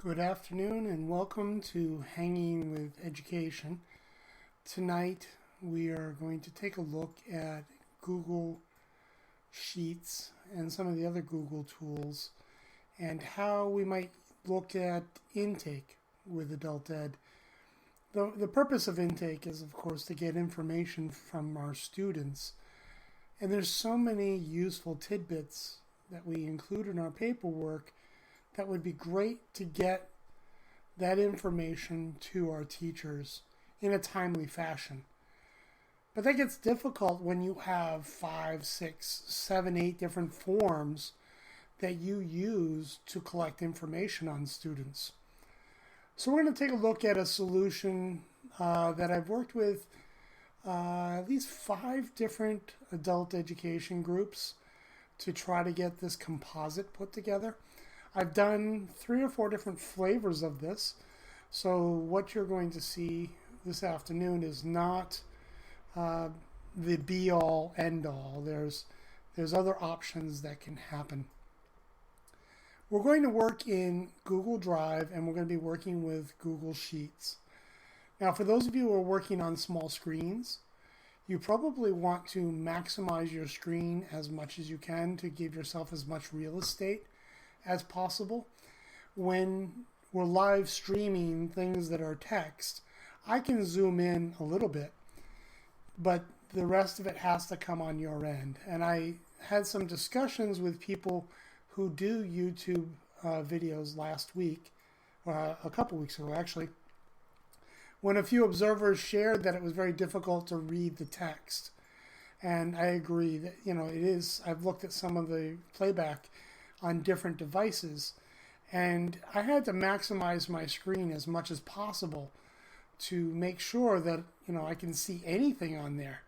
Good afternoon and welcome to Hanging with Education. Tonight we are going to take a look at Google Sheets and some of the other Google tools and how we might look at intake with adult ed. The purpose of intake is, of course, to get information from our students. And there's so many useful tidbits that we include in our paperwork that would be great to get that information to our teachers in a timely fashion. But that gets difficult when you have 5, 6, 7, 8 different forms that you use to collect information on students. So we're going to take a look at a solution that I've worked with at least 5 different adult education groups to try to get this composite put together. I've done 3 or 4 different flavors of this. So what you're going to see this afternoon is not the be-all, end-all. There's other options that can happen. We're going to work in Google Drive and we're going to be working with Google Sheets. Now, for those of you who are working on small screens, you probably want to maximize your screen as much as you can to give yourself as much real estate as possible. When we're live streaming things that are text, I can zoom in a little bit, but the rest of it has to come on your end. And I had some discussions with people who do YouTube videos last week, a couple weeks ago actually, when a few observers shared that it was very difficult to read the text. And I agree that, it is. I've looked at some of the playback on different devices, and I had to maximize my screen as much as possible to make sure that I can see anything on there.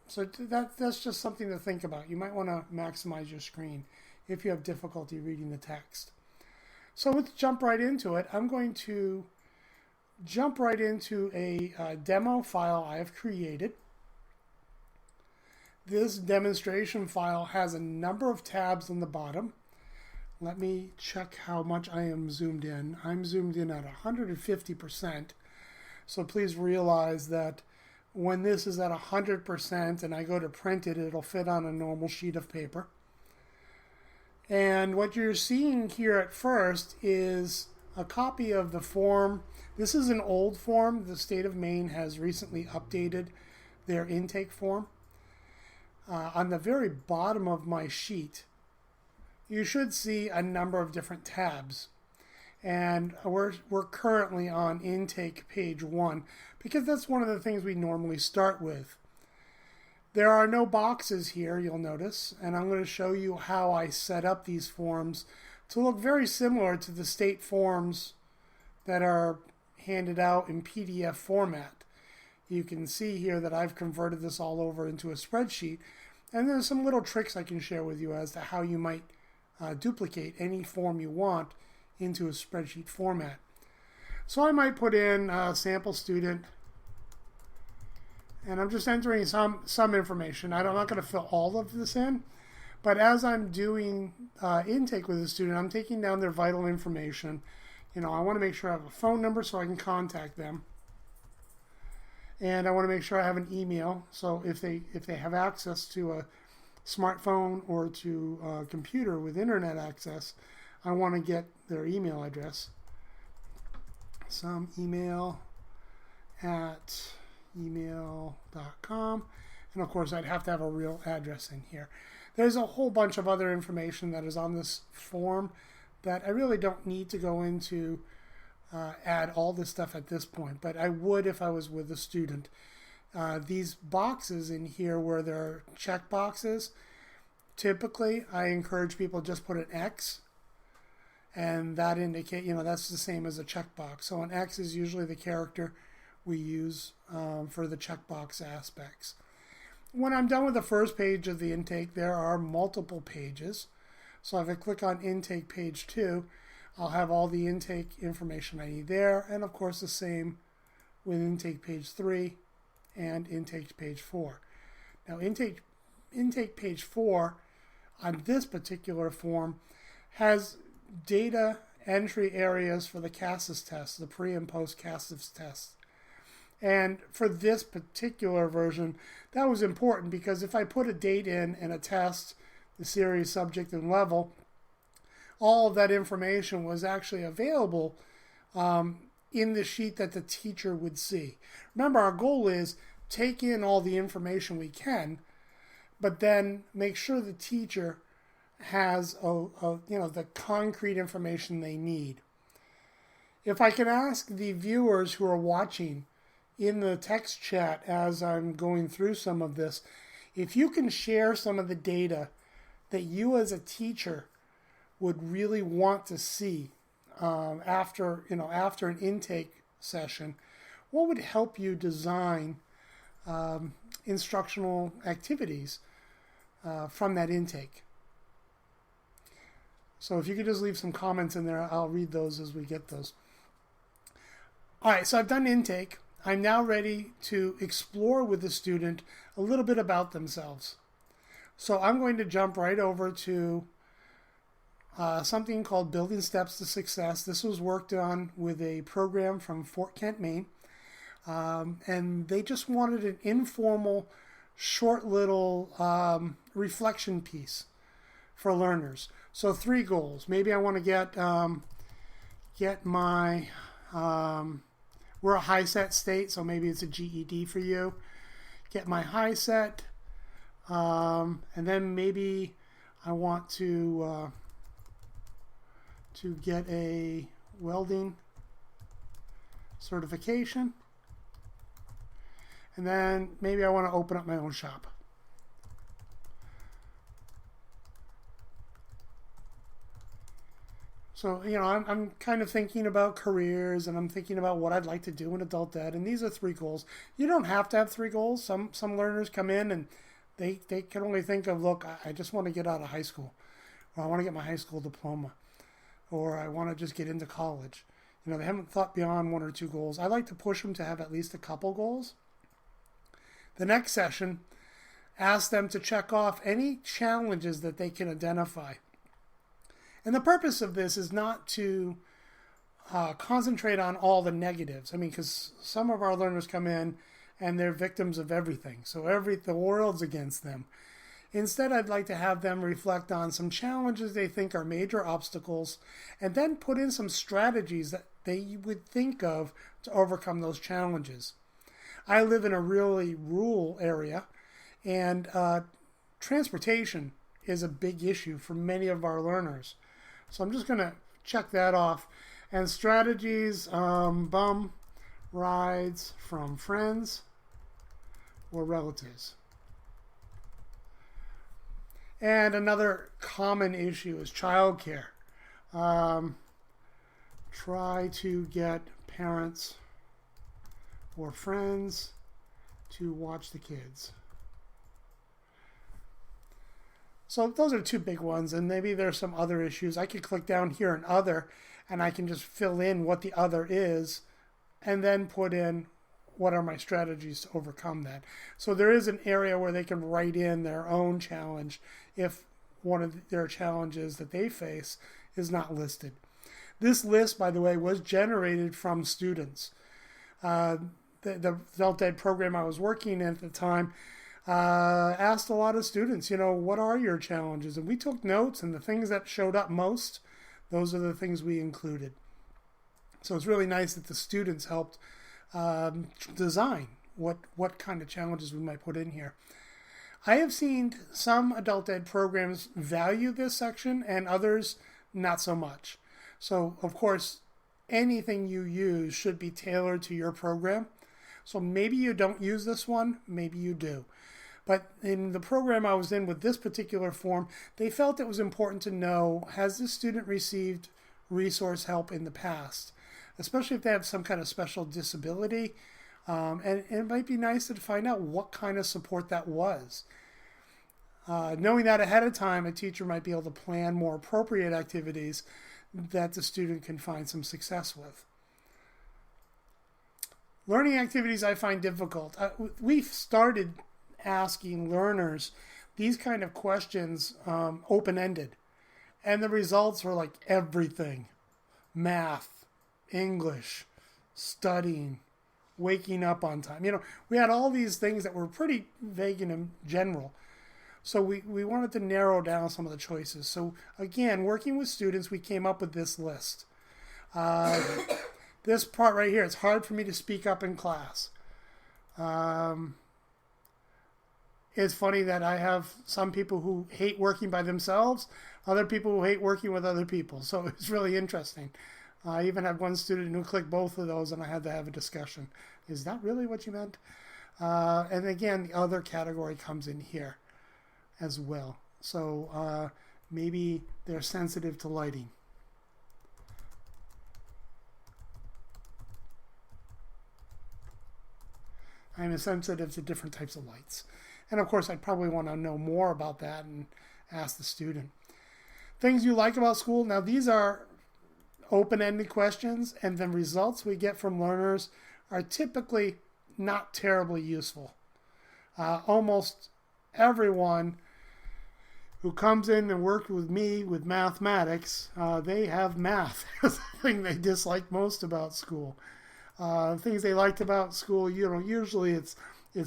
So that's just something to think about. You might want to maximize your screen if you have difficulty reading the text. So let's jump right into it. I'm going to jump right into a demo file I have created. This demonstration file has a number of tabs on the bottom. Let me check how much I am zoomed in. I'm zoomed in at 150%. So please realize that when this is at 100% and I go to print it, it'll fit on a normal sheet of paper. And what you're seeing here at first is a copy of the form. This is an old form. The state of Maine has recently updated their intake form. On the very bottom of my sheet, you should see a number of different tabs. And we're currently on intake page 1 because that's one of the things we normally start with. There are no boxes here, you'll notice, and I'm going to show you how I set up these forms to look very similar to the state forms that are handed out in PDF format. You can see here that I've converted this all over into a spreadsheet, and there's some little tricks I can share with you as to how you might duplicate any form you want into a spreadsheet format. So I might put in a sample student, and I'm just entering some information. I'm not going to fill all of this in, but as I'm doing intake with a student, I'm taking down their vital information. I want to make sure I have a phone number so I can contact them. And I want to make sure I have an email, so if they have access to a smartphone or to a computer with internet access, I want to get their email address. Some email at email.com. And of course, I'd have to have a real address in here. There's a whole bunch of other information that is on this form that I really don't need to go into add all this stuff at this point, but I would if I was with a student. These boxes in here where there are check boxes, typically I encourage people just put an X, and that indicate, that's the same as a checkbox. So an X is usually the character we use for the checkbox aspects. When I'm done with the first page of the intake, there are multiple pages. So if I click on intake page 2, I'll have all the intake information I need there, and of course the same with intake page 3 and intake page 4. Now intake page 4 on this particular form has data entry areas for the CASAS test, the pre and post CASAS test. And for this particular version, that was important because if I put a date in and a test, the series, subject, and level, all of that information was actually available in the sheet that the teacher would see. Remember, our goal is take in all the information we can, but then make sure the teacher has the concrete information they need. If I can ask the viewers who are watching in the text chat as I'm going through some of this, if you can share some of the data that you as a teacher would really want to see after an intake session, what would help you design instructional activities from that intake? So if you could just leave some comments in there, I'll read those as we get those. All right, so I've done intake. I'm now ready to explore with the student a little bit about themselves. So I'm going to jump right over to something called Building Steps to Success. This was worked on with a program from Fort Kent, Maine. And they just wanted an informal, short little reflection piece for learners. So 3 goals. Maybe I want to get my, we're a high set state, so maybe it's a GED for you. Get my high set, and then maybe I want to get a welding certification. And then maybe I want to open up my own shop. So, I'm kind of thinking about careers, and I'm thinking about what I'd like to do in adult ed, and these are 3 goals. You don't have to have 3 goals. Some learners come in and they can only think of, look, I just want to get out of high school, or I want to get my high school diploma, or I want to just get into college. They haven't thought beyond 1 or 2 goals. I like to push them to have at least a couple goals. The next session, ask them to check off any challenges that they can identify. And the purpose of this is not to concentrate on all the negatives. Because some of our learners come in and they're victims of everything. So the world's against them. Instead, I'd like to have them reflect on some challenges they think are major obstacles, and then put in some strategies that they would think of to overcome those challenges. I live in a really rural area, and transportation is a big issue for many of our learners. So I'm just going to check that off. And strategies, bum rides from friends or relatives. And another common issue is childcare. Try to get parents or friends to watch the kids. So those are 2 big ones, and maybe there's some other issues. I could click down here in other, and I can just fill in what the other is, and then put in what are my strategies to overcome that. So there is an area where they can write in their own challenge if one of their challenges that they face is not listed. This list, by the way, was generated from students. The adult ed program I was working in at the time asked a lot of students, what are your challenges? And we took notes, and the things that showed up most, those are the things we included. So it's really nice that the students helped design what kind of challenges we might put in here. I have seen some adult ed programs value this section and others not so much. So, of course, anything you use should be tailored to your program. So maybe you don't use this one, maybe you do. But in the program I was in with this particular form, they felt it was important to know, has this student received resource help in the past? Especially if they have some kind of special disability. And it might be nice to find out what kind of support that was. Knowing that ahead of time, a teacher might be able to plan more appropriate activities that the student can find some success with. Learning activities I find difficult. We've started asking learners these kind of questions open-ended. And the results were like everything. math, English, studying, waking up on time. We had all these things that were pretty vague and in general. So we wanted to narrow down some of the choices. So again, working with students, we came up with this list. This part right here, it's hard for me to speak up in class. It's funny that I have some people who hate working by themselves, other people who hate working with other people. So it's really interesting. I even had one student who clicked both of those, and I had to have a discussion. Is that really what you meant? And again, the other category comes in here as well. So maybe they're sensitive to lighting. I'm sensitive to different types of lights. And of course, I'd probably want to know more about that and ask the student. Things you like about school. Now, these are open-ended questions, and the results we get from learners are typically not terribly useful. Almost everyone who comes in and works with me with mathematics, they have math as the thing they dislike most about school. Things they liked about school, usually it's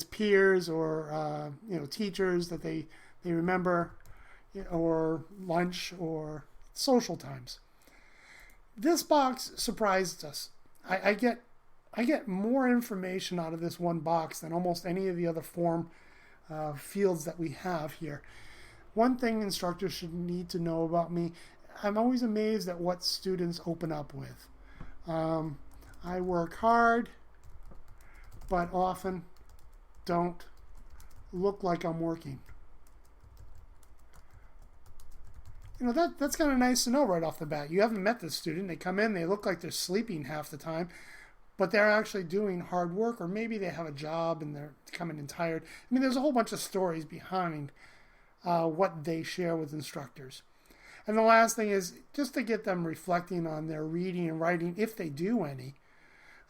peers or teachers that they remember, or lunch or social times. This box surprised us. I get more information out of this one box than almost any of the other form fields that we have here. One thing instructors should need to know about me, I'm always amazed at what students open up with. I work hard, but often don't look like I'm working. That's kind of nice to know right off the bat. You haven't met this student. They come in, they look like they're sleeping half the time, but they're actually doing hard work, or maybe they have a job and they're coming in tired. There's a whole bunch of stories behind what they share with instructors. And the last thing is just to get them reflecting on their reading and writing, if they do any.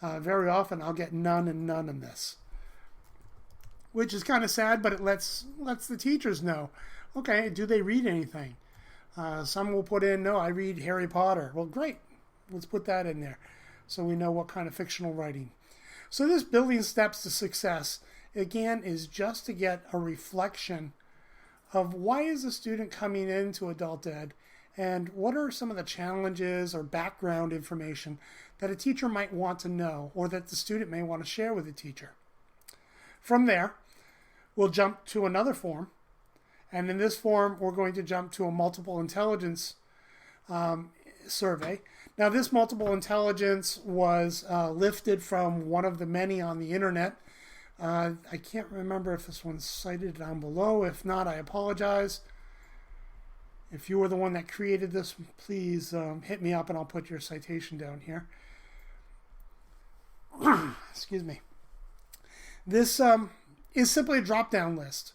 Very often I'll get none and none in this, which is kind of sad, but it lets the teachers know, okay, do they read anything? Some will put in, no, I read Harry Potter. Well, great. Let's put that in there so we know what kind of fictional writing. So this building steps to success, again, is just to get a reflection of why is a student coming into adult ed, and what are some of the challenges or background information that a teacher might want to know, or that the student may want to share with the teacher. From there, we'll jump to another form. And in this form, we're going to jump to a multiple intelligence survey. Now, this multiple intelligence was lifted from one of the many on the internet. I can't remember if this one's cited down below. If not, I apologize. If you were the one that created this, please hit me up and I'll put your citation down here. Excuse me. This is simply a drop-down list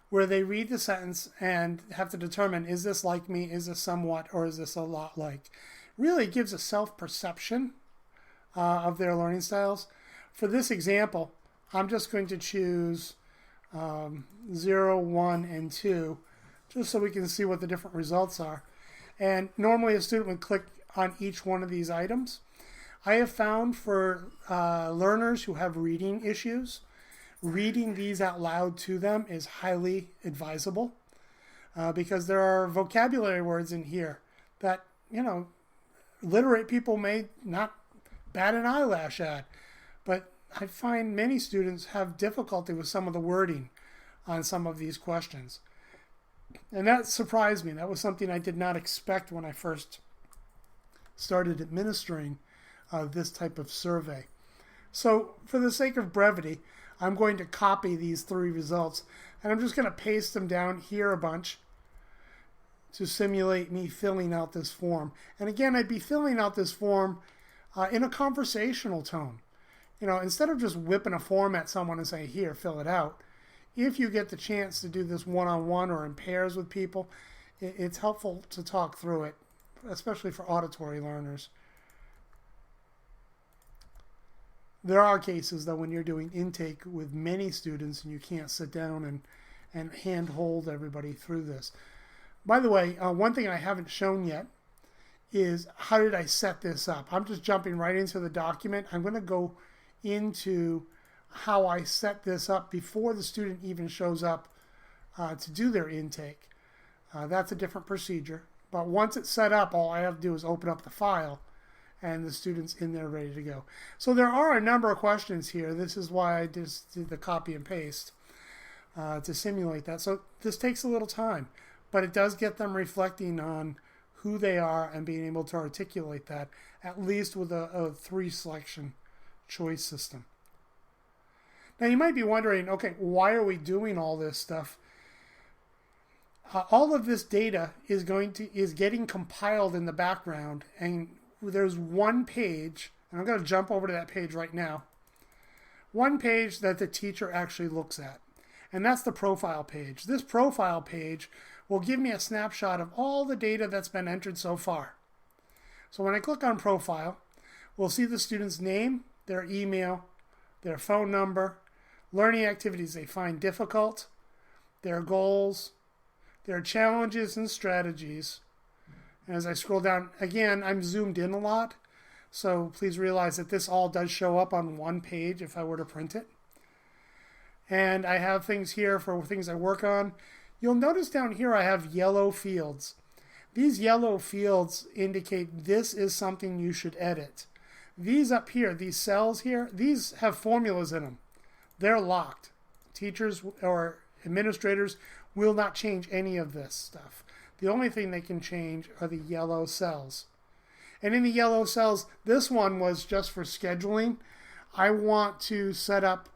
where they read the sentence and have to determine, is this like me, is this somewhat, or is this a lot like? Really gives a self-perception of their learning styles. For this example, I'm just going to choose 0, 1, and 2, just so we can see what the different results are. And normally a student would click on each one of these items. I have found for learners who have reading issues, reading these out loud to them is highly advisable because there are vocabulary words in here that, literate people may not bat an eyelash at. But I find many students have difficulty with some of the wording on some of these questions. And that surprised me. That was something I did not expect when I first started administering this type of survey. So for the sake of brevity, I'm going to copy these 3 results, and I'm just going to paste them down here a bunch to simulate me filling out this form. And again, I'd be filling out this form in a conversational tone. Instead of just whipping a form at someone and saying, here, fill it out. If you get the chance to do this one-on-one or in pairs with people, it's helpful to talk through it, especially for auditory learners. There are cases, though, when you're doing intake with many students and you can't sit down and hand-hold everybody through this. By the way, one thing I haven't shown yet is how did I set this up? I'm just jumping right into the document. I'm going to go into how I set this up before the student even shows up to do their intake. That's a different procedure. But once it's set up, all I have to do is open up the file and the student's in there ready to go. So there are a number of questions here. This is why I just did the copy and paste to simulate that. So this takes a little time, but it does get them reflecting on who they are and being able to articulate that, at least with a 3 selection choice system. Now you might be wondering, okay, why are we doing all this stuff? All of this data is getting compiled in the background, and there's one page, and I'm going to jump over to that page right now. One page that the teacher actually looks at, and that's the profile page. This profile page will give me a snapshot of all the data that's been entered so far. So when I click on profile, we'll see the student's name, their email, their phone number, learning activities they find difficult, their goals, their challenges and strategies. And as I scroll down, again, I'm zoomed in a lot, so please realize that this all does show up on one page if I were to print it. And I have things here for things I work on. You'll notice down here I have yellow fields. These yellow fields indicate this is something you should edit. These up here, these cells here, these have formulas in them. They're locked. Teachers or administrators will not change any of this stuff. The only thing they can change are the yellow cells. And in the yellow cells, this one was just for scheduling. I want to set up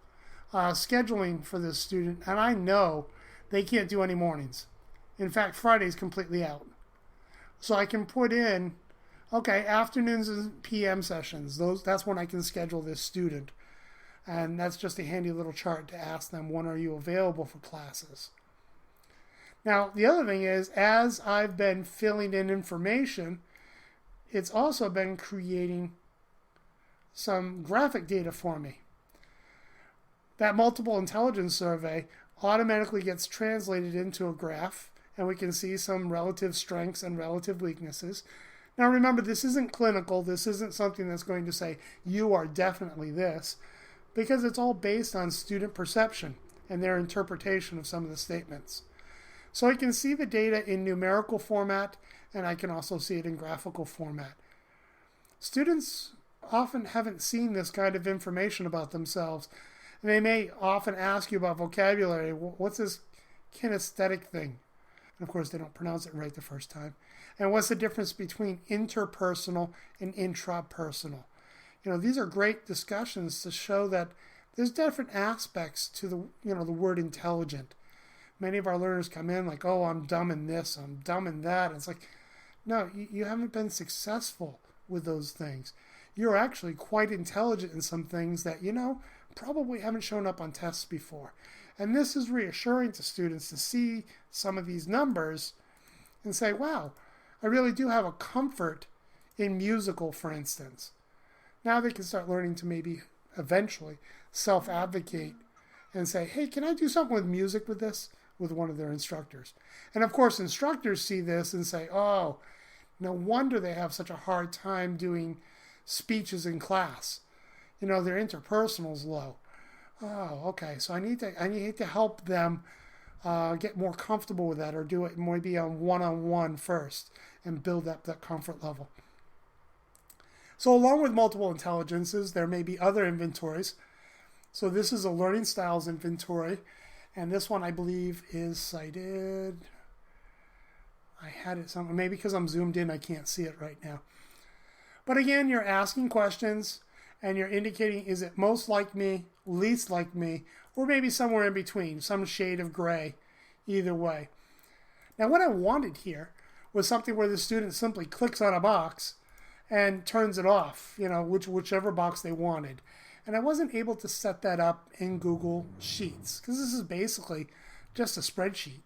scheduling for this student, and I know they can't do any mornings. In fact, Friday's completely out. So I can put in, okay, afternoons and PM sessions. That's when I can schedule this student. And that's just a handy little chart to ask them, when are you available for classes? Now, the other thing is, as I've been filling in information, it's also been creating some graphic data for me. That multiple intelligence survey automatically gets translated into a graph, and we can see some relative strengths and relative weaknesses. Now remember, this isn't clinical. This isn't something that's going to say, you are definitely this, because it's all based on student perception and their interpretation of some of the statements. So I can see the data in numerical format, and I can also see it in graphical format. Students often haven't seen this kind of information about themselves. And they may often ask you about vocabulary. What's this kinesthetic thing? And of course, they don't pronounce it right the first time. And what's the difference between interpersonal and intrapersonal? These are great discussions to show that there's different aspects to the word intelligent. Many of our learners come in like, oh, I'm dumb in this, I'm dumb in that. And it's like, no, you haven't been successful with those things. You're actually quite intelligent in some things that, probably haven't shown up on tests before. And this is reassuring to students to see some of these numbers and say, wow, I really do have a comfort in musical, for instance. Now they can start learning to maybe eventually self-advocate and say, hey, can I do something with music with this? With one of their instructors. And of course, instructors see this and say, oh, no wonder they have such a hard time doing speeches in class. Their interpersonal's low. Oh, okay. So I need to help them get more comfortable with that, or do it maybe on one-on-one first and build up that comfort level. So along with multiple intelligences, there may be other inventories. So this is a learning styles inventory, and this one I believe is cited. I had it somewhere. Maybe because I'm zoomed in, I can't see it right now. But again, you're asking questions, and you're indicating, is it most like me, least like me, or maybe somewhere in between, some shade of gray, either way. Now what I wanted here was something where the student simply clicks on a box and turns it off, whichever box they wanted. And I wasn't able to set that up in Google Sheets, because this is basically just a spreadsheet.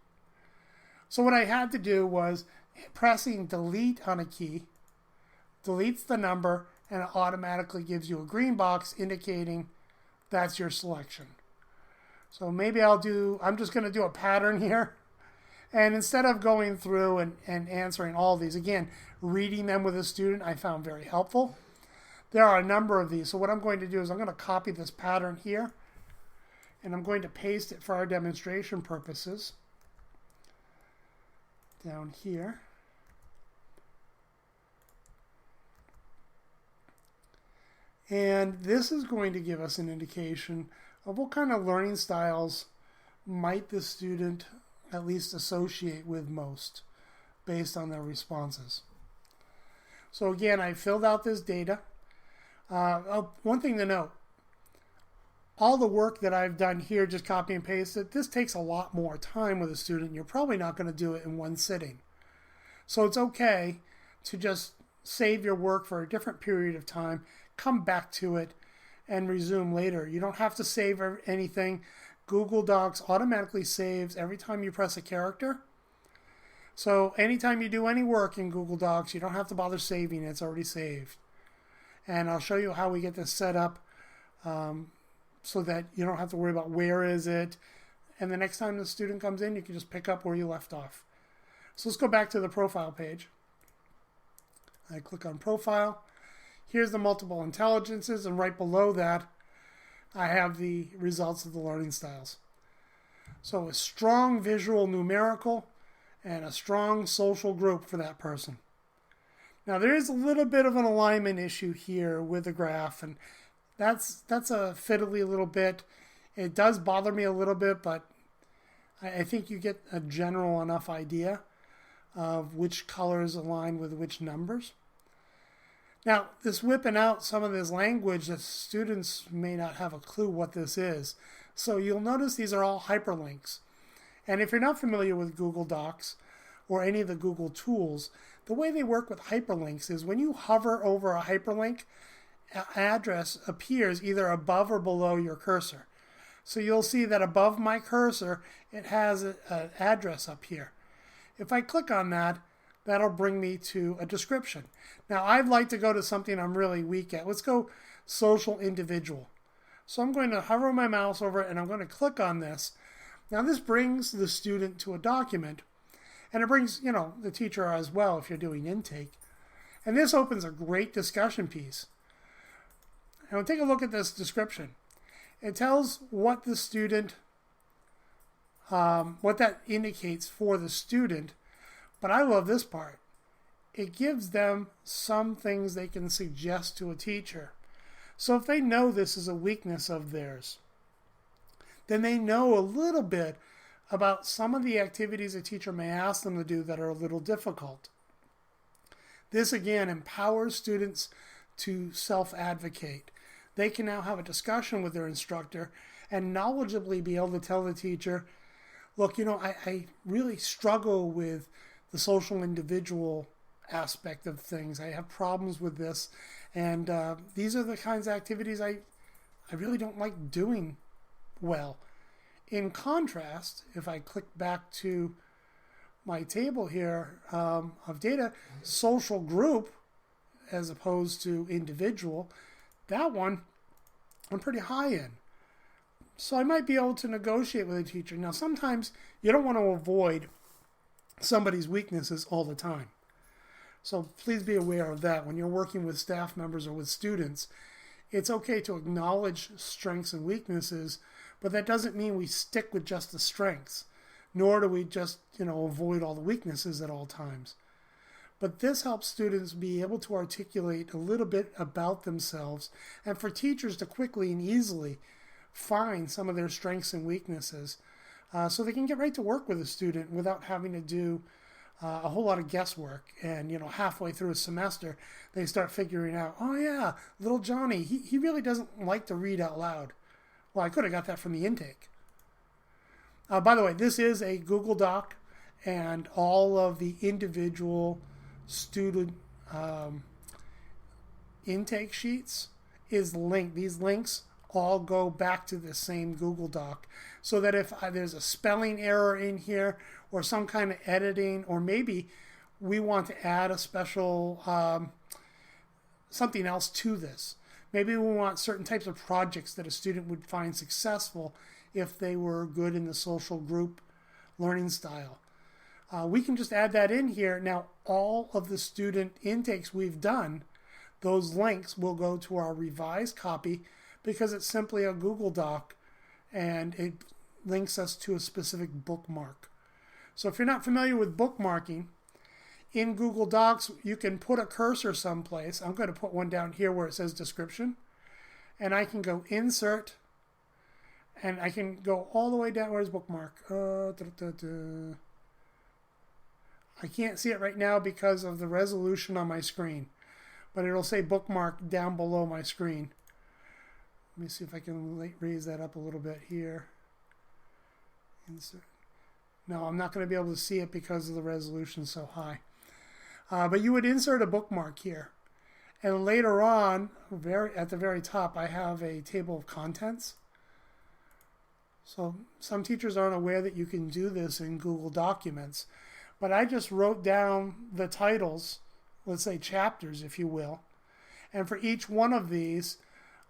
So what I had to do was pressing delete on a key, deletes the number, and it automatically gives you a green box indicating that's your selection. So maybe I'm just going to do a pattern here. And instead of going through and answering all these, again, reading them with a student I found very helpful. There are a number of these. So what I'm going to do is I'm going to copy this pattern here, and I'm going to paste it for our demonstration purposes down here. And this is going to give us an indication of what kind of learning styles might the student at least associate with most based on their responses. So again, I filled out this data. One thing to note, all the work that I've done here, just copy and paste it, this takes a lot more time with a student. You're probably not going to do it in one sitting. So it's okay to just save your work for a different period of time, come back to it, and resume later. You don't have to save anything. Google Docs automatically saves every time you press a character. So anytime you do any work in Google Docs, you don't have to bother saving it. It's already saved. And I'll show you how we get this set up so that you don't have to worry about where is it. And the next time the student comes in, you can just pick up where you left off. So let's go back to the profile page. I click on profile. Here's the multiple intelligences, and right below that, I have the results of the learning styles. So a strong visual numerical and a strong social group for that person. Now there is a little bit of an alignment issue here with the graph, and that's a fiddly little bit. It does bother me a little bit, but I think you get a general enough idea of which colors align with which numbers. Now, this whipping out some of this language that students may not have a clue what this is. So you'll notice these are all hyperlinks. And if you're not familiar with Google Docs or any of the Google tools, the way they work with hyperlinks is when you hover over a hyperlink, an address appears either above or below your cursor. So you'll see that above my cursor, it has an address up here. If I click on that, that'll bring me to a description. Now, I'd like to go to something I'm really weak at. Let's go social individual. So I'm going to hover my mouse over it, and I'm going to click on this. Now, this brings the student to a document, and it brings, the teacher as well if you're doing intake. And this opens a great discussion piece. And we'll take a look at this description. It tells what the student, what that indicates for the student. But I love this part. It gives them some things they can suggest to a teacher. So if they know this is a weakness of theirs, then they know a little bit about some of the activities a teacher may ask them to do that are a little difficult. This again empowers students to self-advocate. They can now have a discussion with their instructor and knowledgeably be able to tell the teacher, look, I really struggle with the social individual aspect of things. I have problems with this, and these are the kinds of activities I really don't like doing well. In contrast, if I click back to my table here of data, social group as opposed to individual, that one I'm pretty high in. So I might be able to negotiate with a teacher. Now, sometimes you don't want to avoid somebody's weaknesses all the time. So please be aware of that. When you're working with staff members or with students, it's okay to acknowledge strengths and weaknesses, but that doesn't mean we stick with just the strengths, nor do we just, avoid all the weaknesses at all times. But this helps students be able to articulate a little bit about themselves, and for teachers to quickly and easily find some of their strengths and weaknesses so they can get right to work with a student without having to do a whole lot of guesswork. And, halfway through a semester, they start figuring out, oh yeah, little Johnny, he really doesn't like to read out loud. Well, I could have got that from the intake. By the way, this is a Google Doc, and all of the individual student intake sheets is linked. These links all go back to the same Google Doc, so that if there's a spelling error in here or some kind of editing, or maybe we want to add a special something else to this. Maybe we want certain types of projects that a student would find successful if they were good in the social group learning style. We can just add that in here. Now, all of the student intakes we've done, those links will go to our revised copy because it's simply a Google Doc and it links us to a specific bookmark. So if you're not familiar with bookmarking, in Google Docs, you can put a cursor someplace. I'm going to put one down here where it says description. And I can go insert, and I can go all the way down. Where's bookmark? I can't see it right now because of the resolution on my screen. But it'll say bookmark down below my screen. Let me see if I can raise that up a little bit here. Insert. No, I'm not going to be able to see it because of the resolution so high. But you would insert a bookmark here. And later on, at the very top, I have a table of contents. So some teachers aren't aware that you can do this in Google Documents. But I just wrote down the titles, let's say chapters, if you will. And for each one of these,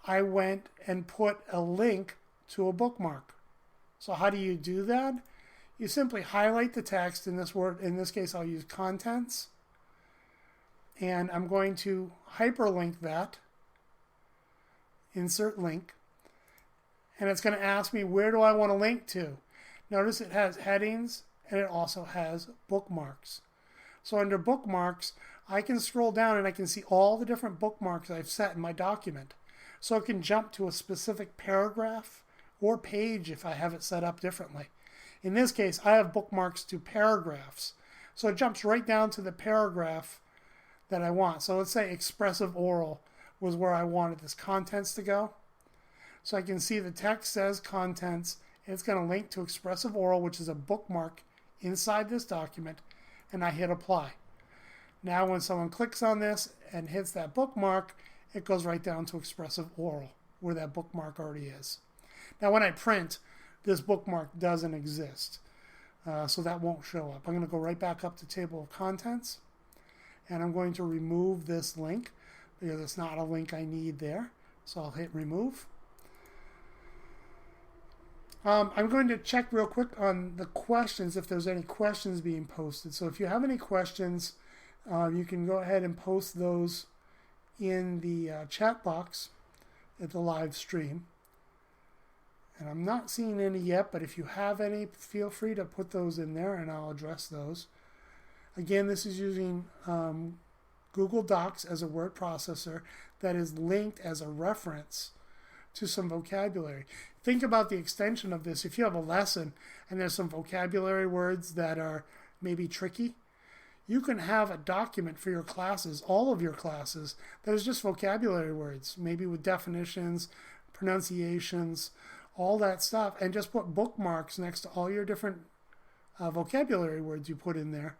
I went and put a link to a bookmark. So how do you do that? You simply highlight the text. In this case, I'll use contents. And I'm going to hyperlink that. Insert link. And it's going to ask me, where do I want to link to? Notice it has headings and it also has bookmarks. So under bookmarks, I can scroll down and I can see all the different bookmarks I've set in my document. So it can jump to a specific paragraph or page if I have it set up differently. In this case, I have bookmarks to paragraphs. So it jumps right down to the paragraph that I want. So let's say expressive oral was where I wanted this contents to go. So I can see the text says contents. And it's going to link to expressive oral, which is a bookmark inside this document. And I hit apply. Now when someone clicks on this and hits that bookmark, it goes right down to expressive oral, where that bookmark already is. Now when I print, this bookmark doesn't exist. So that won't show up. I'm going to go right back up to table of contents. And I'm going to remove this link because it's not a link I need there. So I'll hit remove. I'm going to check real quick on the questions if there's any questions being posted. So if you have any questions, you can go ahead and post those in the chat box at the live stream. And I'm not seeing any yet, but if you have any, feel free to put those in there and I'll address those. Again, this is using Google Docs as a word processor that is linked as a reference to some vocabulary. Think about the extension of this. If you have a lesson and there's some vocabulary words that are maybe tricky, you can have a document for your classes, all of your classes, that is just vocabulary words, maybe with definitions, pronunciations, all that stuff, and just put bookmarks next to all your different vocabulary words you put in there.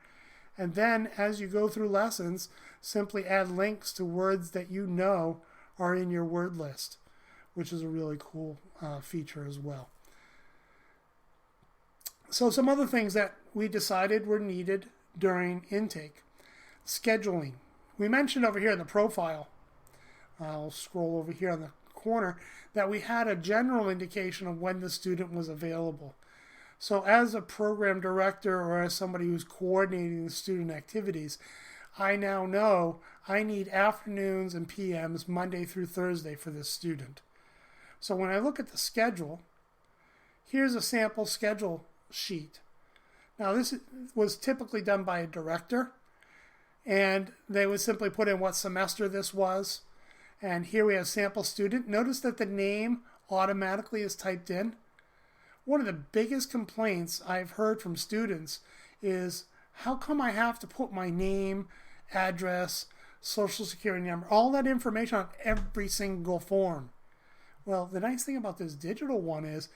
And then as you go through lessons, simply add links to words that you know are in your word list, which is a really cool feature as well. So some other things that we decided were needed during intake. Scheduling. We mentioned over here in the profile, I'll scroll over here on the corner, that we had a general indication of when the student was available. So as a program director or as somebody who's coordinating the student activities, I now know I need afternoons and PMs Monday through Thursday for this student. So when I look at the schedule, here's a sample schedule sheet. Now this was typically done by a director, and they would simply put in what semester this was. And here we have sample student. Notice that the name automatically is typed in. One of the biggest complaints I've heard from students is, how come I have to put my name, address, social security number, all that information on every single form? Well, the nice thing about this digital one is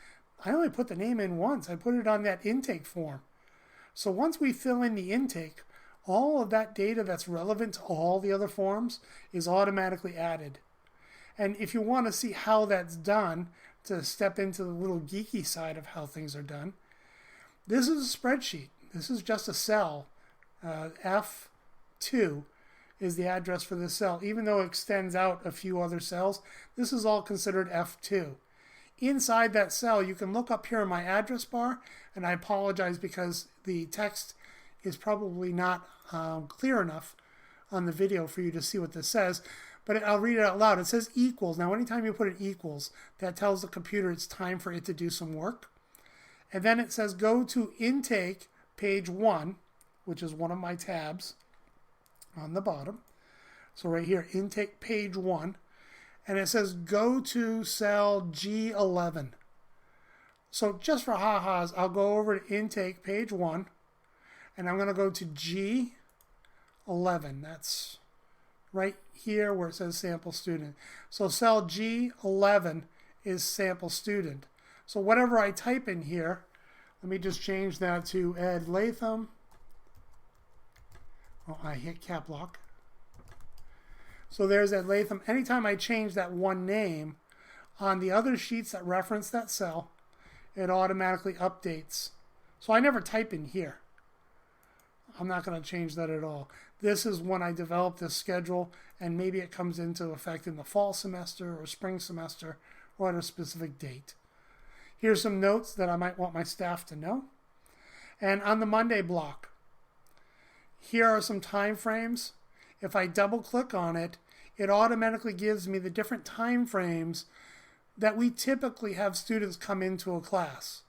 I only put the name in once. I put it on that intake form. So once we fill in the intake, all of that data that's relevant to all the other forms is automatically added. And if you want to see how that's done, to step into the little geeky side of how things are done, this is a spreadsheet. This is just a cell. F2 is the address for this cell. Even though it extends out a few other cells, this is all considered F2. Inside that cell, you can look up here in my address bar, and I apologize because the text is probably not clear enough on the video for you to see what this says, but I'll read it out loud. It says equals. Now, anytime you put an equals, that tells the computer it's time for it to do some work. And then it says go to intake page 1, which is one of my tabs on the bottom. So right here, intake page 1. And it says go to cell G11. So just for ha-has, I'll go over to intake page 1. And I'm going to go to G11. That's right here where it says sample student. So cell G11 is sample student. So whatever I type in here, let me just change that to Ed Latham. Oh, I hit cap lock. So there's Ed Latham. Anytime I change that one name on the other sheets that reference that cell, it automatically updates. So I never type in here. I'm not going to change that at all. This is when I develop this schedule, and maybe it comes into effect in the fall semester or spring semester or at a specific date. Here's some notes that I might want my staff to know. And on the Monday block, here are some time frames. If I double click on it, it automatically gives me the different time frames that we typically have students come into a class.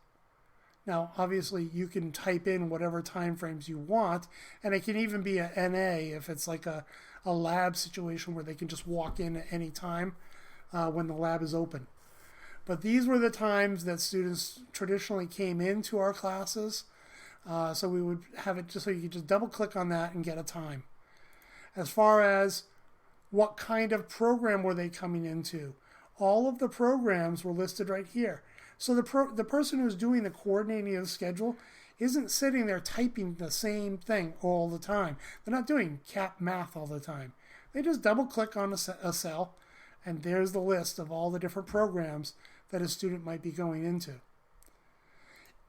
Now, obviously, you can type in whatever time frames you want, and it can even be a NA if it's like a lab situation where they can just walk in at any time when the lab is open. But these were the times that students traditionally came into our classes, so we would have it just so you could just double click on that and get a time. As far as what kind of program were they coming into, all of the programs were listed right here. So the person who's doing the coordinating of the schedule isn't sitting there typing the same thing all the time. They're not doing cap math all the time. They just double click on a cell, and there's the list of all the different programs that a student might be going into.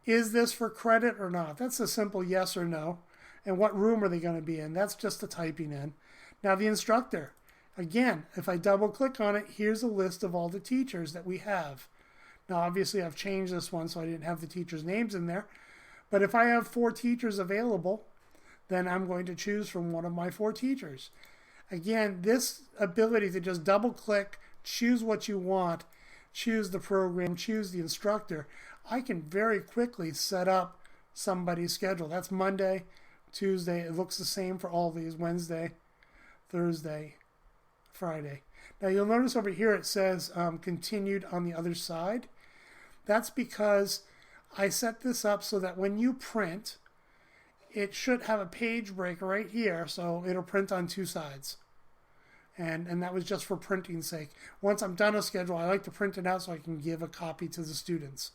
Is this for credit or not? That's a simple yes or no. And what room are they going to be in? That's just the typing in. Now the instructor. Again, if I double click on it, here's a list of all the teachers that we have. Now obviously I've changed this one so I didn't have the teachers' names in there. But if I have 4 teachers available, then I'm going to choose from one of my 4 teachers. Again, this ability to just double click, choose what you want, choose the program, choose the instructor, I can very quickly set up somebody's schedule. That's Monday, Tuesday. It looks the same for all these: Wednesday, Thursday, Friday. Now you'll notice over here it says continued on the other side. That's because I set this up so that when you print, it should have a page break right here, so it'll print on 2 sides. And that was just for printing's sake. Once I'm done a schedule, I like to print it out so I can give a copy to the students.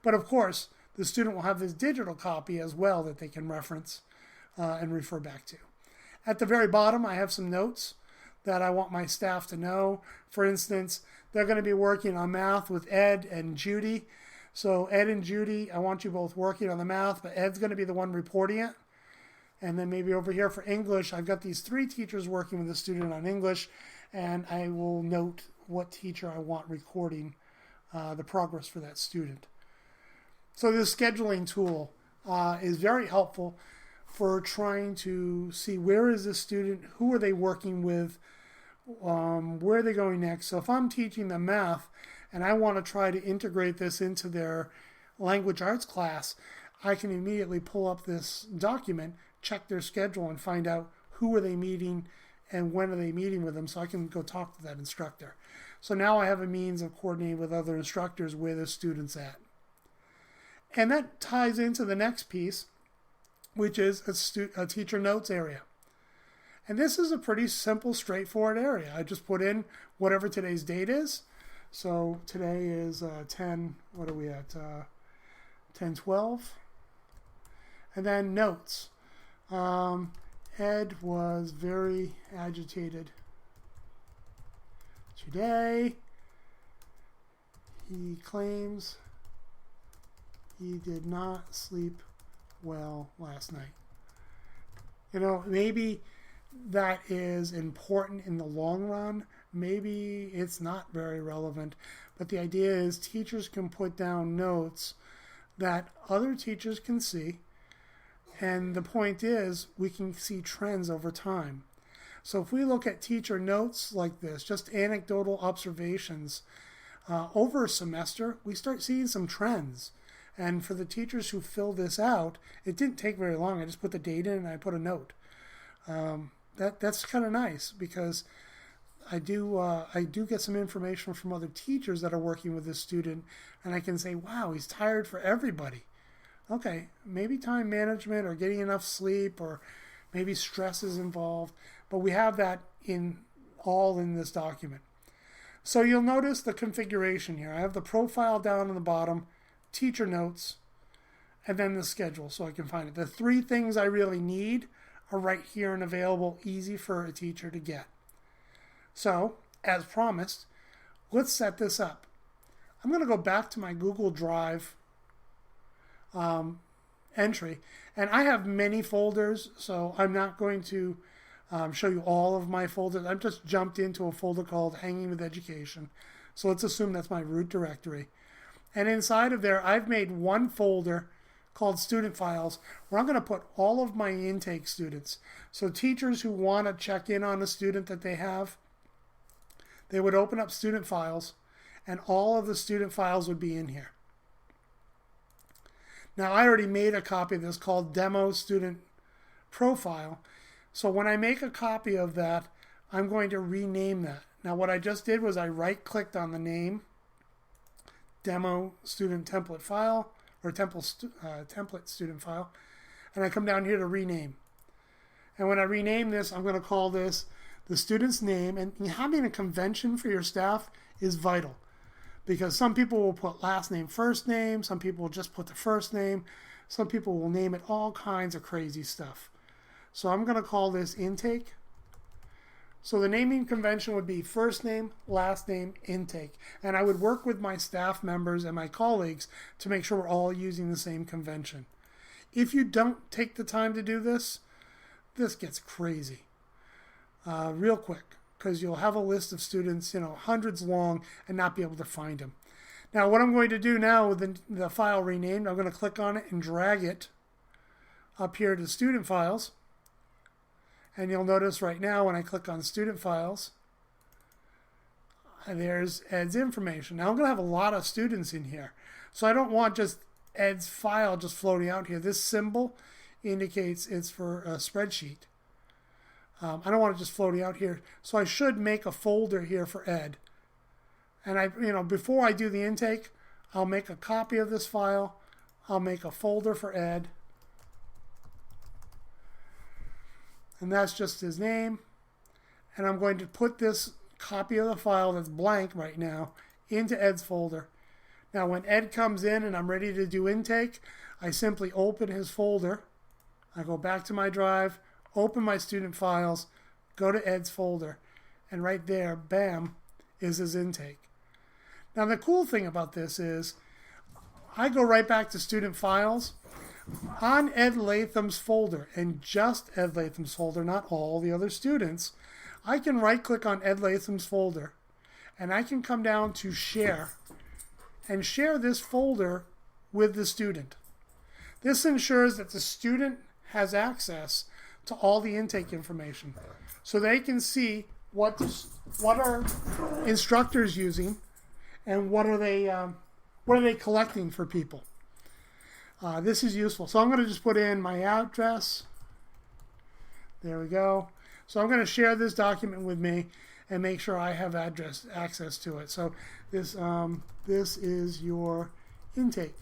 But of course, the student will have this digital copy as well that they can reference and refer back to. At the very bottom, I have some notes that I want my staff to know. For instance, they're going to be working on math with Ed and Judy. So Ed and Judy, I want you both working on the math, but Ed's going to be the one reporting it. And then maybe over here for English, I've got these 3 teachers working with the student on English, and I will note what teacher I want recording the progress for that student. So this scheduling tool is very helpful for trying to see where is this student, who are they working with, where are they going next. So if I'm teaching them math and I want to try to integrate this into their language arts class, I can immediately pull up this document, check their schedule, and find out who are they meeting and when are they meeting with them, so I can go talk to that instructor. So now I have a means of coordinating with other instructors where the student's at. And that ties into the next piece, which is a teacher notes area. And this is a pretty simple, straightforward area. I just put in whatever today's date is. So today is 10, what are we at? 10/12. And then notes. Ed was very agitated today. He claims he did not sleep well last night. You know, maybe that is important in the long run. Maybe it's not very relevant. But the idea is teachers can put down notes that other teachers can see. And the point is, we can see trends over time. So if we look at teacher notes like this, just anecdotal observations, over a semester, we start seeing some trends. And for the teachers who fill this out, it didn't take very long. I just put the date in and I put a note. That's kind of nice, because I do get some information from other teachers that are working with this student, and I can say, wow, he's tired for everybody. Okay, maybe time management or getting enough sleep, or maybe stress is involved, but we have that all in this document. So you'll notice the configuration here. I have the profile down on the bottom, teacher notes, and then the schedule so I can find it. The three things I really need are right here and available, easy for a teacher to get. So, as promised, let's set this up. I'm going to go back to my Google Drive entry, and I have many folders, so I'm not going to show you all of my folders. I've just jumped into a folder called Hanging with Education. So let's assume that's my root directory. And inside of there, I've made one folder called Student Files, where I'm going to put all of my intake students. So teachers who want to check in on a student that they have, they would open up Student Files, and all of the student files would be in here. Now, I already made a copy of this called Demo Student Profile. So when I make a copy of that, I'm going to rename that. Now, what I just did was I right-clicked on the name, Demo Student Template File, or Template Student File, and I come down here to rename. And when I rename this, I'm going to call this the student's name. And having a convention for your staff is vital, because some people will put last name, first name. Some people will just put the first name. Some people will name it all kinds of crazy stuff. So I'm going to call this intake. So the naming convention would be first name, last name, intake. And I would work with my staff members and my colleagues to make sure we're all using the same convention. If you don't take the time to do this, this gets crazy real quick, because you'll have a list of students, hundreds long, and not be able to find them. Now, what I'm going to do now with the file renamed, I'm going to click on it and drag it up here to Student Files. And you'll notice right now when I click on Student Files, there's Ed's information. Now, I'm going to have a lot of students in here. So I don't want just Ed's file just floating out here. This symbol indicates it's for a spreadsheet. I don't want it just floating out here. So I should make a folder here for Ed. And before I do the intake, I'll make a copy of this file. I'll make a folder for Ed. And that's just his name. And I'm going to put this copy of the file that's blank right now into Ed's folder. Now when Ed comes in and I'm ready to do intake, I simply open his folder. I go back to my drive, open my student files, go to Ed's folder, and right there, bam, is his intake. Now the cool thing about this is I go right back to student files. On Ed Latham's folder, and just Ed Latham's folder, not all the other students, I can right-click on Ed Latham's folder, and I can come down to Share, and share this folder with the student. This ensures that the student has access to all the intake information, so they can see what are instructors using, and what are they collecting for people. This is useful. So I'm going to just put in my address. There we go. So I'm going to share this document with me and make sure I have access to it. So this is your intake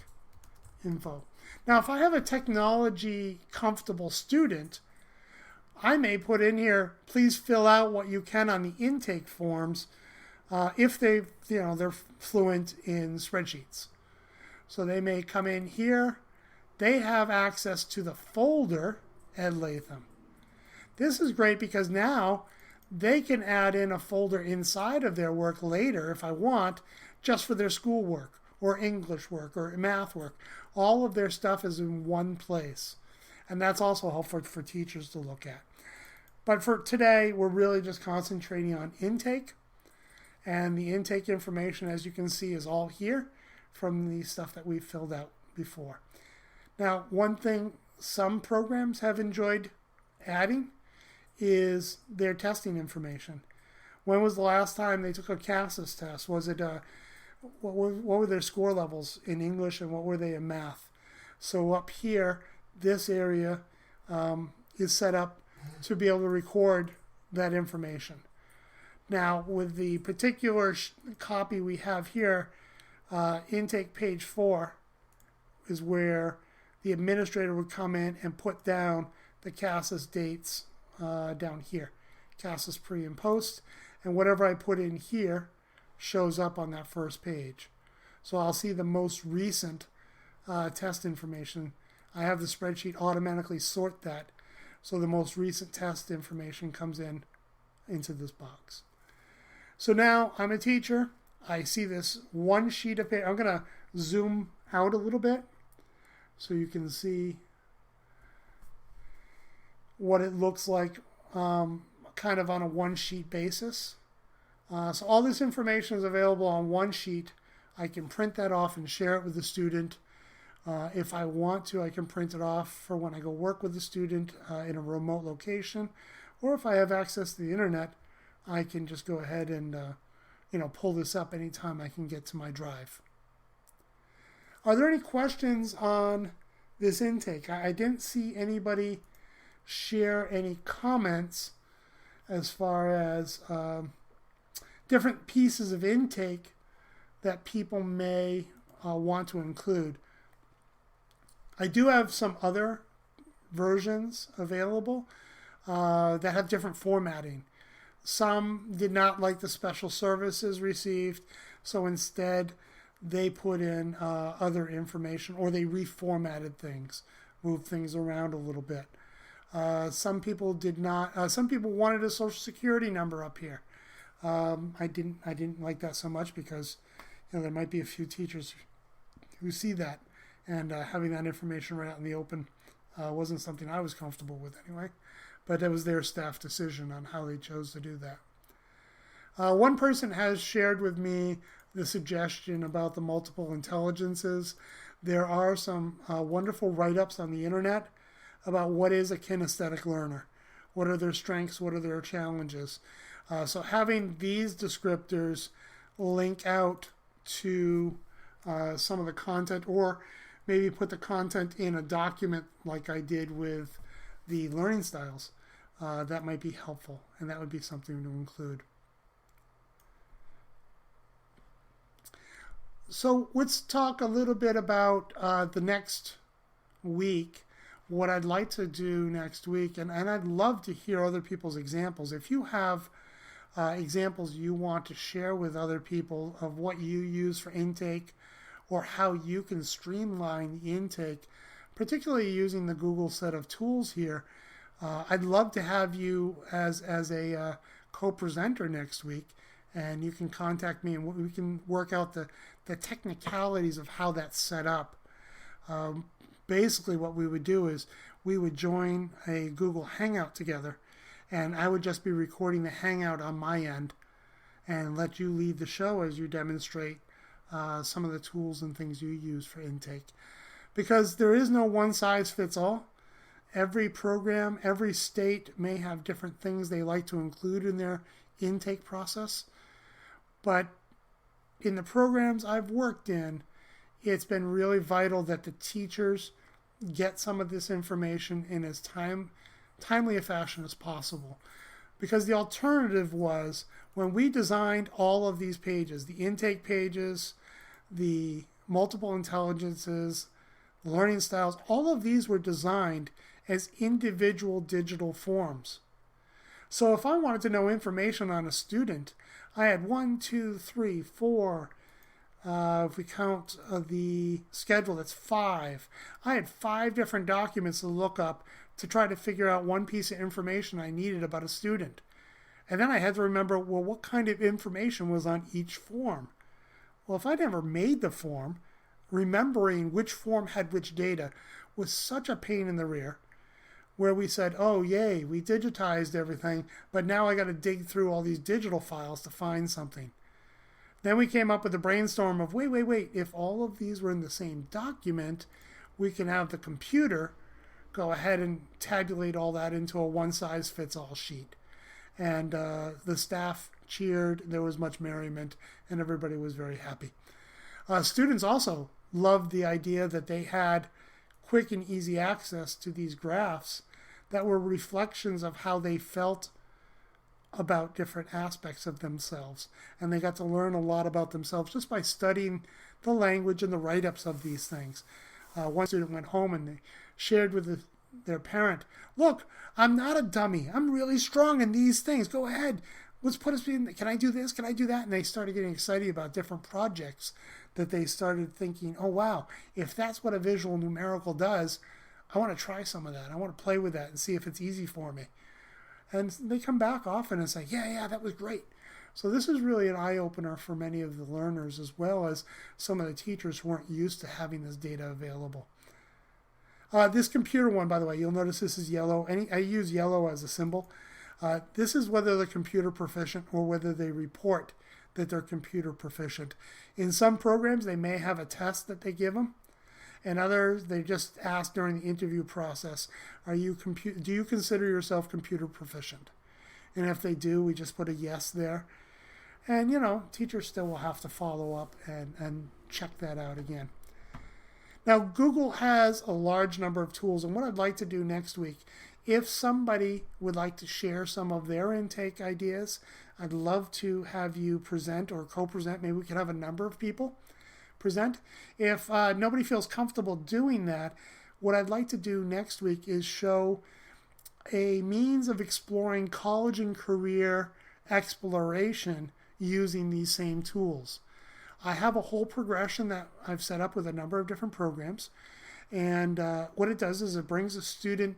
info. Now, if I have a technology comfortable student, I may put in here, please fill out what you can on the intake forms if they're fluent in spreadsheets. So they may come in here. They have access to the folder Ed Latham. This is great because now they can add in a folder inside of their work later if I want, just for their schoolwork or English work or math work. All of their stuff is in one place. And that's also helpful for teachers to look at. But for today, we're really just concentrating on intake. And the intake information, as you can see, is all here from the stuff that we filled out before. Now, one thing some programs have enjoyed adding is their testing information. When was the last time they took a CASAS test? Was it what were their score levels in English and what were they in math? So up here, this area is set up to be able to record that information. Now, with the particular copy we have here, intake page 4 is where the administrator would come in and put down the CASAS dates down here, CASAS pre and post, and whatever I put in here shows up on that first page. So I'll see the most recent test information. I have the spreadsheet automatically sort that, so the most recent test information comes into this box. So now I'm a teacher. I see this one sheet of paper. I'm going to zoom out a little bit so you can see what it looks like kind of on a one sheet basis. So all this information is available on one sheet. I can print that off and share it with the student. If I want to, I can print it off for when I go work with the student in a remote location. Or if I have access to the internet, I can just go ahead and pull this up anytime I can get to my drive. Are there any questions on this intake? I didn't see anybody share any comments as far as different pieces of intake that people may want to include. I do have some other versions available that have different formatting. Some did not like the special services received, so instead they put in other information, or they reformatted things, moved things around a little bit. Some people did not. Some people wanted a social security number up here. I didn't like that so much because there might be a few teachers who see that, and having that information right out in the open wasn't something I was comfortable with anyway. But it was their staff decision on how they chose to do that. One person has shared with me the suggestion about the multiple intelligences. There are some wonderful write-ups on the internet about what is a kinesthetic learner. What are their strengths? What are their challenges? So having these descriptors link out to some of the content, or maybe put the content in a document like I did with the learning styles, that might be helpful, and that would be something to include. So let's talk a little bit about the next week, what I'd like to do next week, and I'd love to hear other people's examples. If you have examples you want to share with other people of what you use for intake, or how you can streamline the intake, particularly using the Google set of tools here, I'd love to have you as a co-presenter next week, and you can contact me and we can work out the technicalities of how that's set up. Basically what we would do is we would join a Google Hangout together, and I would just be recording the Hangout on my end and let you lead the show as you demonstrate some of the tools and things you use for intake. Because there is no one size fits all. Every program, every state may have different things they like to include in their intake process. But in the programs I've worked in, it's been really vital that the teachers get some of this information in as timely a fashion as possible. Because the alternative was, when we designed all of these pages, the intake pages, the multiple intelligences, the learning styles, all of these were designed as individual digital forms. So if I wanted to know information on a student, I had 1, 2, 3, 4, if we count the schedule, that's 5. I had 5 different documents to look up to try to figure out one piece of information I needed about a student. And then I had to remember, well, what kind of information was on each form? Well, if I never made the form, remembering which form had which data was such a pain in the rear, where we said, oh, yay, we digitized everything, but now I got to dig through all these digital files to find something. Then we came up with a brainstorm of, wait, if all of these were in the same document, we can have the computer go ahead and tabulate all that into a one-size-fits-all sheet. And the staff cheered, there was much merriment, and everybody was very happy. Students also loved the idea that they had quick and easy access to these graphs that were reflections of how they felt about different aspects of themselves. And they got to learn a lot about themselves just by studying the language and the write-ups of these things. One student went home and they shared with their parent, "Look, I'm not a dummy. I'm really strong in these things. Go ahead. Let's put us in. Can I do this? Can I do that?" And they started getting excited about different projects that they started thinking, "Oh, wow, if that's what a visual numerical does, I want to try some of that. I want to play with that and see if it's easy for me." And they come back often and say, yeah, that was great. So this is really an eye-opener for many of the learners, as well as some of the teachers who weren't used to having this data available. This computer one, by the way, you'll notice this is yellow. I use yellow as a symbol. This is whether they're computer proficient or whether they report that they're computer proficient. In some programs, they may have a test that they give them. And others, they just ask during the interview process, do you consider yourself computer proficient? And if they do, we just put a yes there. And, teachers still will have to follow up and check that out again. Now, Google has a large number of tools. And what I'd like to do next week, if somebody would like to share some of their intake ideas, I'd love to have you present or co-present. Maybe we could have a number of people present. If nobody feels comfortable doing that, what I'd like to do next week is show a means of exploring college and career exploration using these same tools. I have a whole progression that I've set up with a number of different programs, and what it does is it brings a student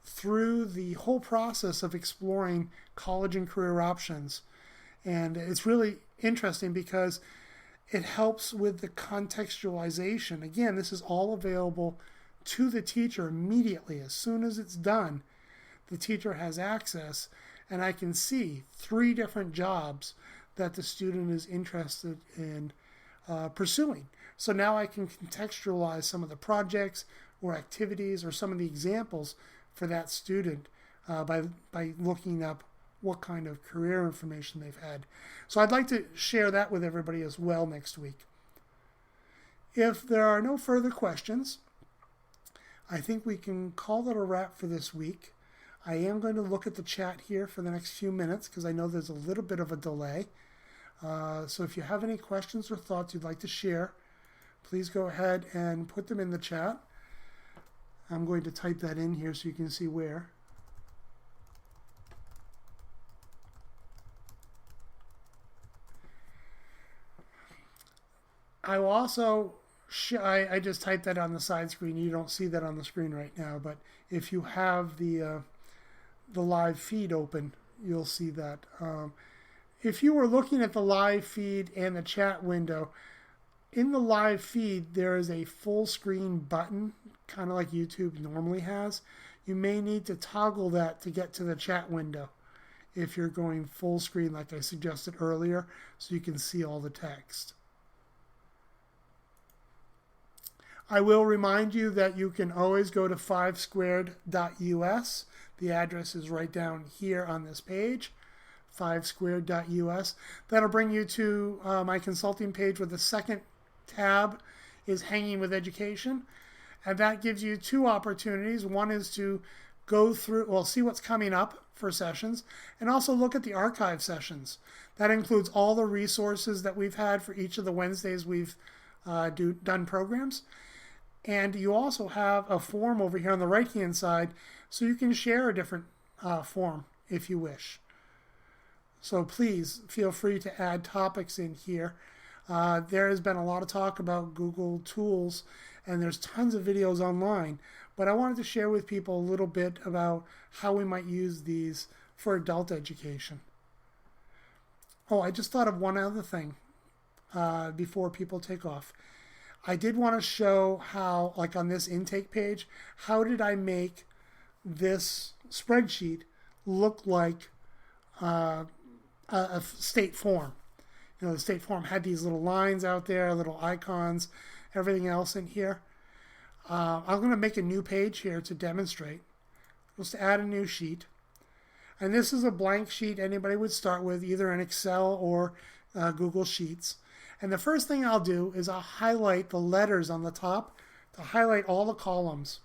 through the whole process of exploring college and career options. And it's really interesting because it helps with the contextualization. Again, this is all available to the teacher immediately. As soon as it's done, the teacher has access, and I can see 3 different jobs that the student is interested in pursuing. So now I can contextualize some of the projects or activities or some of the examples for that student by looking up what kind of career information they've had. So I'd like to share that with everybody as well next week. If there are no further questions, I think we can call it a wrap for this week. I am going to look at the chat here for the next few minutes because I know there's a little bit of a delay. So if you have any questions or thoughts you'd like to share, please go ahead and put them in the chat. I'm going to type that in here so you can see where. I will also, I just typed that on the side screen. You don't see that on the screen right now, but if you have the live feed open, you'll see that. If you were looking at the live feed and the chat window, in the live feed there is a full screen button, kind of like YouTube normally has. You may need to toggle that to get to the chat window if you're going full screen like I suggested earlier, so you can see all the text. I will remind you that you can always go to 5squared.us. The address is right down here on this page, 5squared.us. That'll bring you to my consulting page where the second tab is Hanging with Education. And that gives you 2 opportunities. One is to go through, see what's coming up for sessions, and also look at the archive sessions. That includes all the resources that we've had for each of the Wednesdays we've done programs. And you also have a form over here on the right-hand side, so you can share a different form if you wish. So please feel free to add topics in here. There has been a lot of talk about Google tools, and there's tons of videos online. But I wanted to share with people a little bit about how we might use these for adult education. Oh, I just thought of one other thing before people take off. I did want to show how, like on this intake page, how did I make this spreadsheet look like a state form. The state form had these little lines out there, little icons, everything else in here. I'm going to make a new page here to demonstrate. Just to add a new sheet. And this is a blank sheet anybody would start with, either in Excel or Google Sheets. And the first thing I'll do is I'll highlight the letters on the top to highlight all the columns.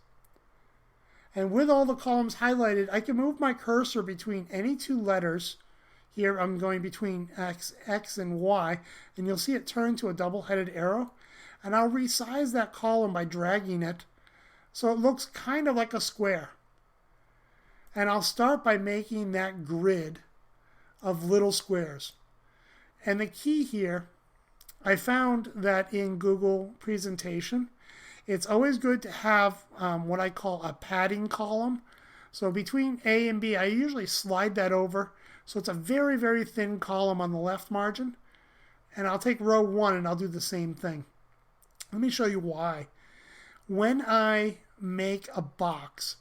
And with all the columns highlighted, I can move my cursor between any two letters. Here I'm going between X and Y, and you'll see it turn to a double-headed arrow. And I'll resize that column by dragging it so it looks kind of like a square. And I'll start by making that grid of little squares. And the key here, I found that in Google Presentation, it's always good to have what I call a padding column. So between A and B, I usually slide that over. So it's a very, very thin column on the left margin. And I'll take row 1 and I'll do the same thing. Let me show you why. When I make a box,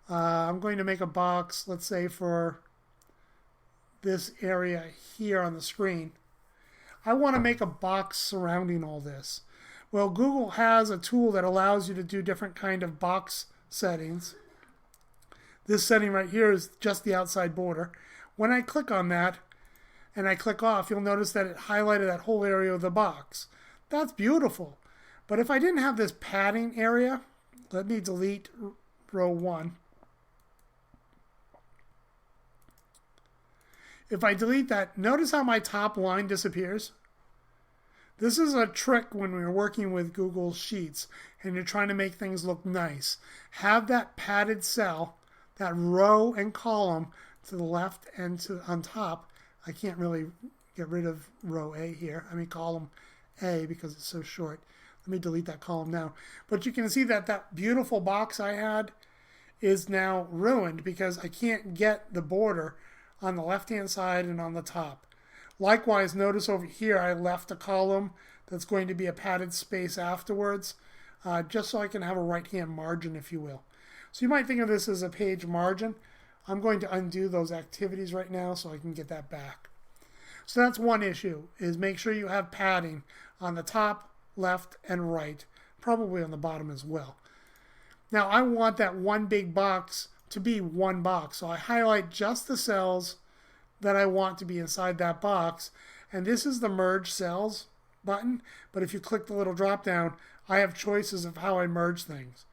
I'm going to make a box, let's say for this area here on the screen. I want to make a box surrounding all this. Well, Google has a tool that allows you to do different kind of box settings. This setting right here is just the outside border. When I click on that and I click off, you'll notice that it highlighted that whole area of the box. That's beautiful. But if I didn't have this padding area, let me delete row 1. If I delete that, notice how my top line disappears. This is a trick when we're working with Google Sheets and you're trying to make things look nice. Have that padded cell, that row and column to the left and on top. I can't really get rid of row A here. I mean column A because it's so short. Let me delete that column now. But you can see that that beautiful box I had is now ruined because I can't get the border on the left-hand side and on the top. Likewise, notice over here I left a column that's going to be a padded space afterwards, just so I can have a right-hand margin, if you will. So you might think of this as a page margin. I'm going to undo those activities right now so I can get that back. So that's one issue, is make sure you have padding on the top, left, and right, probably on the bottom as well. Now I want that one big box to be one box. So I highlight just the cells that I want to be inside that box. And this is the Merge Cells button. But if you click the little drop down, I have choices of how I merge things.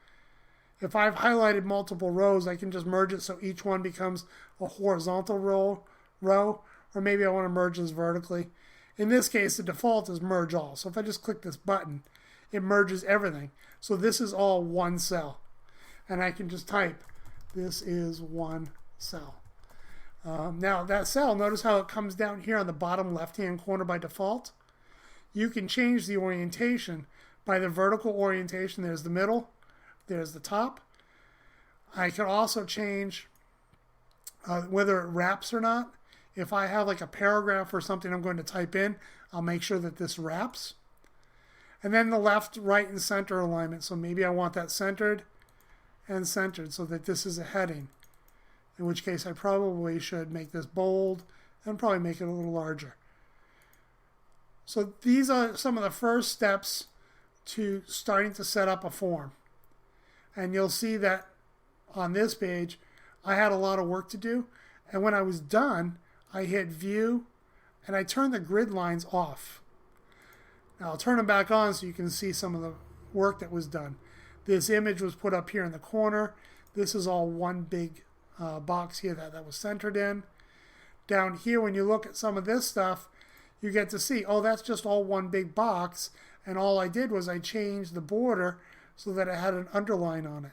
If I've highlighted multiple rows, I can just merge it so each one becomes a horizontal row, or maybe I want to merge this vertically. In this case, the default is Merge All. So if I just click this button, it merges everything. So this is all one cell. And I can just type, this is one cell. Now that cell, notice how it comes down here on the bottom left-hand corner by default. You can change the orientation by the vertical orientation. There's the middle, there's the top. I can also change whether it wraps or not. If I have like a paragraph or something I'm going to type in, I'll make sure that this wraps. And then the left, right, and center alignment. So maybe I want that centered and centered so that this is a heading. In which case I probably should make this bold and probably make it a little larger. So these are some of the first steps to starting to set up a form. And you'll see that on this page I had a lot of work to do. And when I was done, I hit View and I turned the grid lines off. Now I'll turn them back on so you can see some of the work that was done. This image was put up here in the corner. This is all one big box here that was centered in. Down here, when you look at some of this stuff, you get to see, oh, that's just all one big box. And all I did was I changed the border so that it had an underline on it.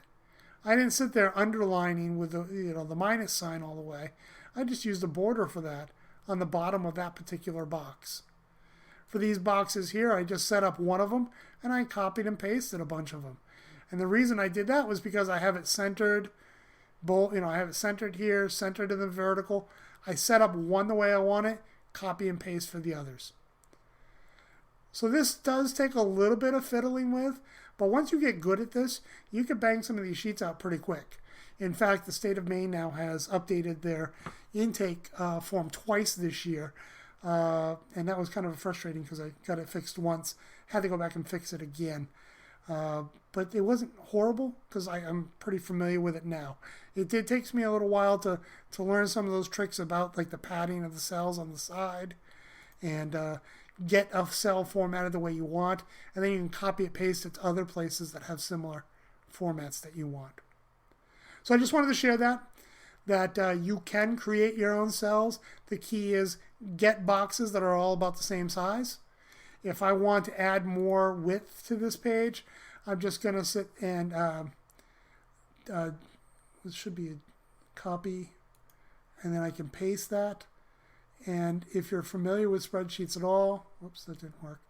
I didn't sit there underlining with the minus sign all the way. I just used a border for that on the bottom of that particular box. For these boxes here, I just set up one of them and I copied and pasted a bunch of them. And the reason I did that was because I have it centered, I have it centered here, centered in the vertical. I set up one the way I want it, copy and paste for the others. So this does take a little bit of fiddling with, but once you get good at this, you can bang some of these sheets out pretty quick. In fact, the state of Maine now has updated their intake form twice this year, and that was kind of frustrating because I got it fixed once, had to go back and fix it again. But it wasn't horrible because I'm pretty familiar with it now. It did takes me a little while to learn some of those tricks about like the padding of the cells on the side and get a cell formatted the way you want, and then you can copy it, paste it to other places that have similar formats that you want. So I just wanted to share that you can create your own cells. The key is get boxes that are all about the same size. If I want to add more width to this page, I'm just going to sit and this should be a copy, and then I can paste that. And if you're familiar with spreadsheets at all, whoops, that didn't work.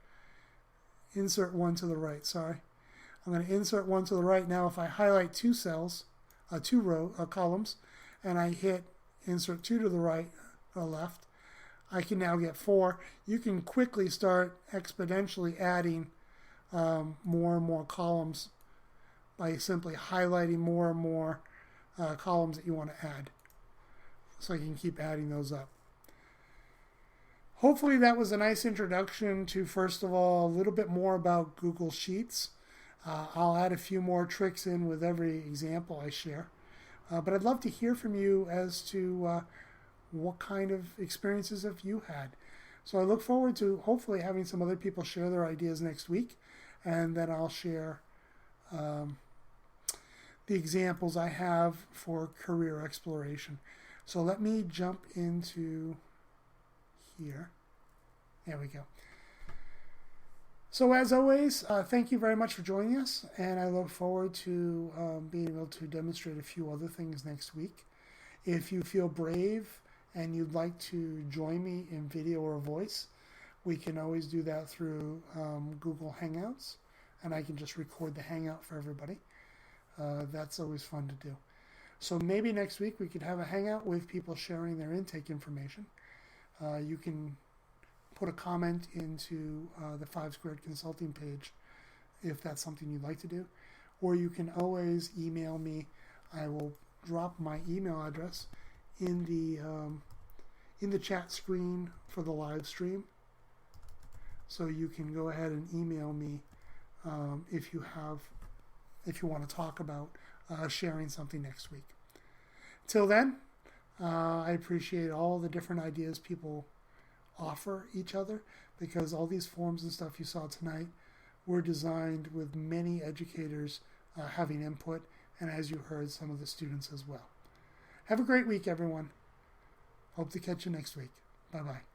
Insert one to the right, sorry. I'm going to insert one to the right. Now if I highlight two cells, columns, and I hit insert two to the right or left, I can now get 4. You can quickly start exponentially adding more and more columns by simply highlighting more and more columns that you want to add. So I can keep adding those up. Hopefully that was a nice introduction to, first of all, a little bit more about Google Sheets. I'll add a few more tricks in with every example I share. But I'd love to hear from you as to what kind of experiences have you had. So I look forward to hopefully having some other people share their ideas next week, and then I'll share the examples I have for career exploration. So let me jump into here. There we go. So as always, thank you very much for joining us, and I look forward to being able to demonstrate a few other things next week. If you feel brave and you'd like to join me in video or voice, we can always do that through Google Hangouts, and I can just record the Hangout for everybody. That's always fun to do. So maybe next week we could have a Hangout with people sharing their intake information. You can put a comment into the 5 Squared Consulting page if that's something you'd like to do. Or you can always email me. I will drop my email address in the chat screen for the live stream. So you can go ahead and email me if you want to talk about sharing something next week. Till then, I appreciate all the different ideas people offer each other, because all these forms and stuff you saw tonight were designed with many educators having input, and as you heard, some of the students as well. Have a great week, everyone. Hope to catch you next week. Bye-bye.